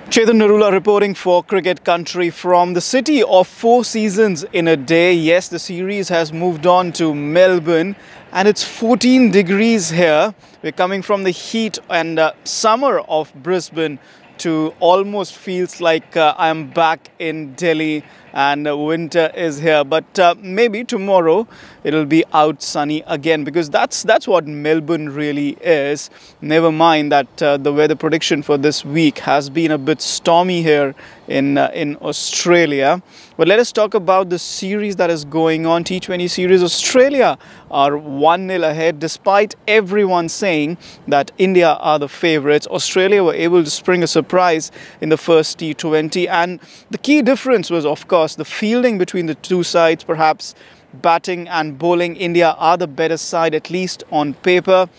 Chetan Narula reporting for Cricket Country from the city of 4 seasons in a day. Yes, the series has moved on to Melbourne and it's 14 degrees here. We're coming from the heat and summer of Brisbane to almost feels like I am back in Delhi and winter is here. But maybe tomorrow it'll be out sunny again, because that's what Melbourne really is. Never mind that the weather prediction for this week has been a bit stormy here in Australia. But let us talk about the series that is going on. T20 series. Australia are 1-0 ahead despite everyone saying that India are the favourites. Australia were able to spring a surprise in the first T20, and the key difference was, of course, the fielding between the two sides. Perhaps batting and bowling, India are the better side, at least on paper,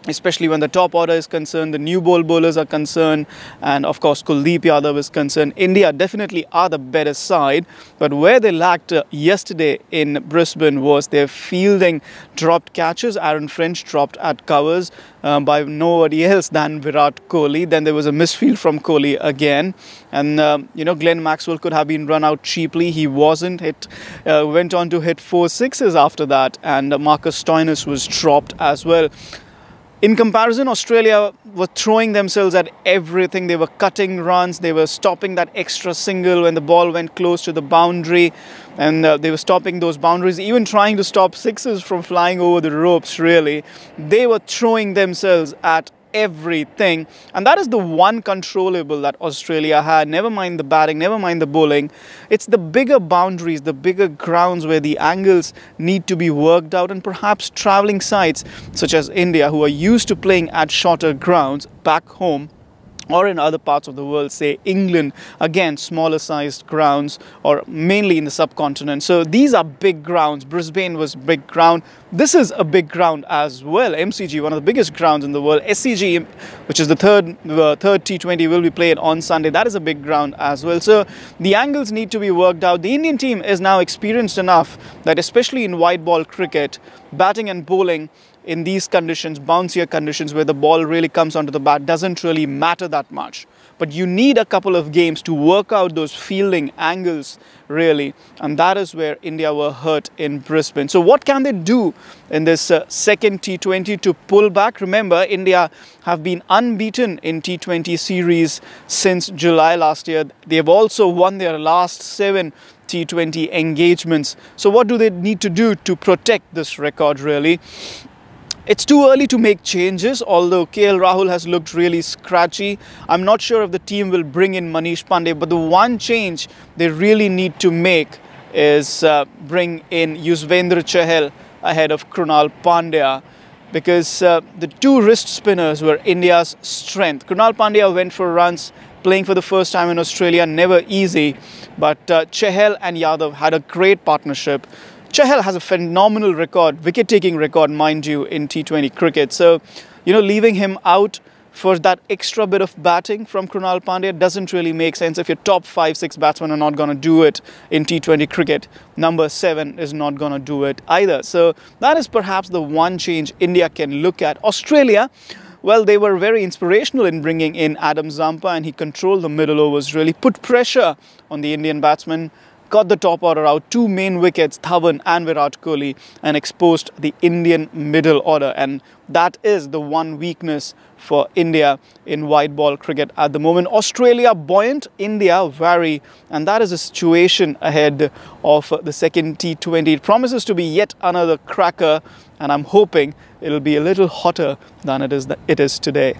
especially when the top order is concerned, the new bowlers are concerned, and of course Kuldeep Yadav is concerned. India definitely are the better side, but where they lacked yesterday in Brisbane was their fielding. Dropped catches. Aaron Finch dropped at covers by nobody else than Virat Kohli. Then there was a misfield from Kohli again, and Glenn Maxwell could have been run out cheaply. He wasn't. Went on to hit 4 sixes after that, and Marcus Stoinis was dropped as well. In comparison, Australia were throwing themselves at everything. They were cutting runs, they were stopping that extra single when the ball went close to the boundary, and they were stopping those boundaries, even trying to stop sixes from flying over the ropes, really. They were throwing themselves at everything, and that is the one controllable that Australia had. Never mind the batting, never mind the bowling. It's the bigger boundaries, the bigger grounds where the angles need to be worked out, and perhaps travelling sides such as India, who are used to playing at shorter grounds back home or in other parts of the world, say England, again smaller sized grounds, or mainly in the subcontinent. So these are big grounds. Brisbane was big ground. This is a big ground as well. MCG, one of the biggest grounds in the world. SCG, which is the third T20, will be played on Sunday. That is a big ground as well. So the angles need to be worked out. The Indian team is now experienced enough that, especially in white ball cricket, batting and bowling in these conditions, bouncier conditions where the ball really comes onto the bat, doesn't really matter that much. But you need a couple of games to work out those fielding angles, really. And that is where India were hurt in Brisbane. So what can they do in this second T20 to pull back? Remember, India have been unbeaten in T20 series since July last year. They have also won their last 7 T20 engagements. So what do they need to do to protect this record, really? It's too early to make changes, although KL Rahul has looked really scratchy. I'm not sure if the team will bring in Manish Pandey, but the one change they really need to make is bring in Yuzvendra Chahal ahead of Krunal Pandya, because the two wrist spinners were India's strength. Krunal Pandya went for runs, playing for the first time in Australia, never easy, but Chahal and Yadav had a great partnership. Chahal has a phenomenal record, wicket-taking record, mind you, in T20 cricket. So, leaving him out for that extra bit of batting from Krunal Pandya doesn't really make sense if your top 5-6 batsmen are not going to do it in T20 cricket. Number 7 is not going to do it either. So that is perhaps the one change India can look at. Australia, well, they were very inspirational in bringing in Adam Zampa, and he controlled the middle overs, really put pressure on the Indian batsmen, got the top order out, 2 main wickets, Dhawan and Virat Kohli, and exposed the Indian middle order. And that is the one weakness for India in white ball cricket at the moment. Australia buoyant, India wary, and that is the situation ahead of the second T20. It promises to be yet another cracker, and I'm hoping it'll be a little hotter than it is today.